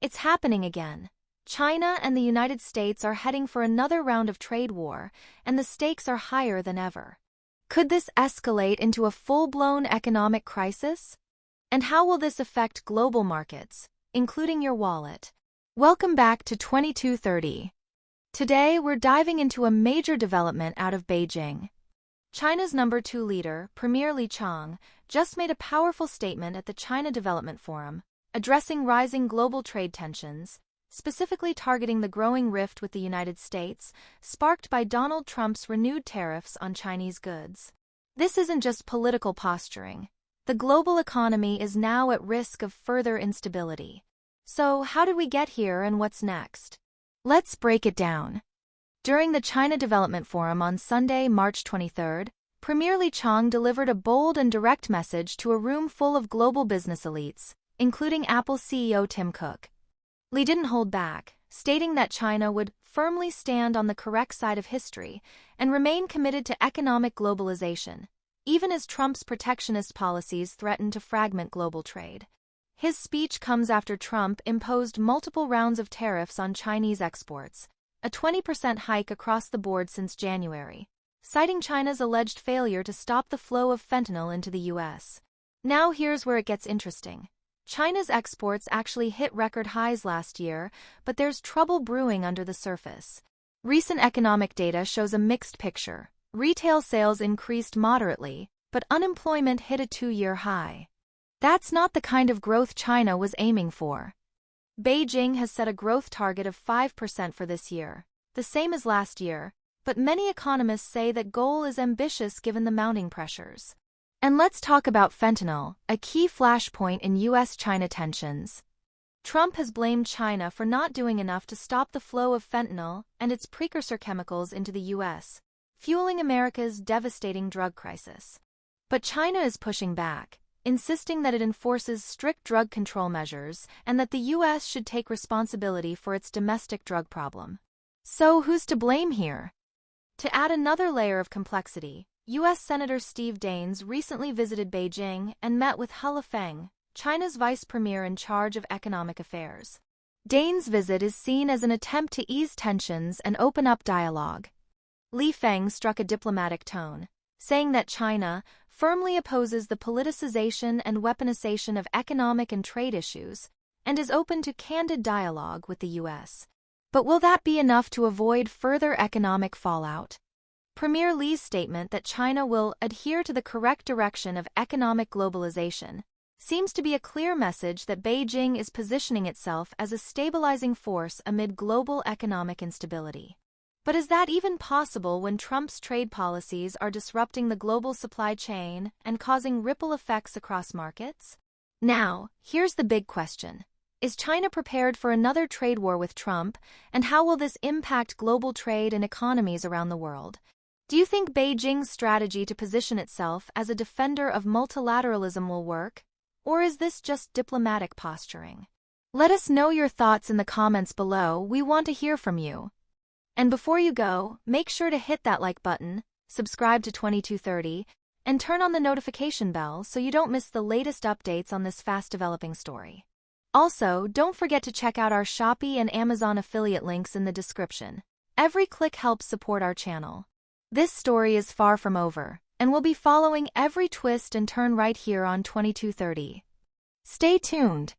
It's happening again. China and the United States are heading for another round of trade war, and the stakes are higher than ever. Could this escalate into a full-blown economic crisis? And how will this affect global markets, including your wallet? Welcome back to 2230. Today, we're diving into a major development out of Beijing. China's number 2 leader, Premier Li Qiang, just made a powerful statement at the China Development Forum, addressing rising global trade tensions, specifically targeting the growing rift with the United States, sparked by Donald Trump's renewed tariffs on Chinese goods. This isn't just political posturing. The global economy is now at risk of further instability. So, how did we get here and what's next? Let's break it down. During the China Development Forum on Sunday, March 23, Premier Li Qiang delivered a bold and direct message to a room full of global business elites, including Apple CEO Tim Cook. Li didn't hold back, stating that China would firmly stand on the correct side of history and remain committed to economic globalization, even as Trump's protectionist policies threaten to fragment global trade. His speech comes after Trump imposed multiple rounds of tariffs on Chinese exports, a 20% hike across the board since January, citing China's alleged failure to stop the flow of fentanyl into the U.S. Now here's where it gets interesting. China's exports actually hit record highs last year, but there's trouble brewing under the surface. Recent economic data shows a mixed picture. Retail sales increased moderately, but unemployment hit a 2-year high. That's not the kind of growth China was aiming for. Beijing has set a growth target of 5% for this year, the same as last year, but many economists say that goal is ambitious given the mounting pressures. And let's talk about fentanyl, a key flashpoint in U.S.-China tensions. Trump has blamed China for not doing enough to stop the flow of fentanyl and its precursor chemicals into the U.S., fueling America's devastating drug crisis. But China is pushing back, insisting that it enforces strict drug control measures and that the U.S. should take responsibility for its domestic drug problem. So who's to blame here? To add another layer of complexity, U.S. Senator Steve Daines recently visited Beijing and met with Li Qiang, China's vice premier in charge of economic affairs. Daines' visit is seen as an attempt to ease tensions and open up dialogue. Li Qiang struck a diplomatic tone, saying that China firmly opposes the politicization and weaponization of economic and trade issues and is open to candid dialogue with the U.S. But will that be enough to avoid further economic fallout? Premier Li's statement that China will adhere to the correct direction of economic globalization seems to be a clear message that Beijing is positioning itself as a stabilizing force amid global economic instability. But is that even possible when Trump's trade policies are disrupting the global supply chain and causing ripple effects across markets? Now, here's the big question. Is China prepared for another trade war with Trump, and how will this impact global trade and economies around the world? Do you think Beijing's strategy to position itself as a defender of multilateralism will work, or is this just diplomatic posturing? Let us know your thoughts in the comments below. We want to hear from you. And before you go, make sure to hit that like button, subscribe to 2230, and turn on the notification bell so you don't miss the latest updates on this fast-developing story. Also, don't forget to check out our Shopee and Amazon affiliate links in the description. Every click helps support our channel. This story is far from over, and we'll be following every twist and turn right here on 2230. Stay tuned.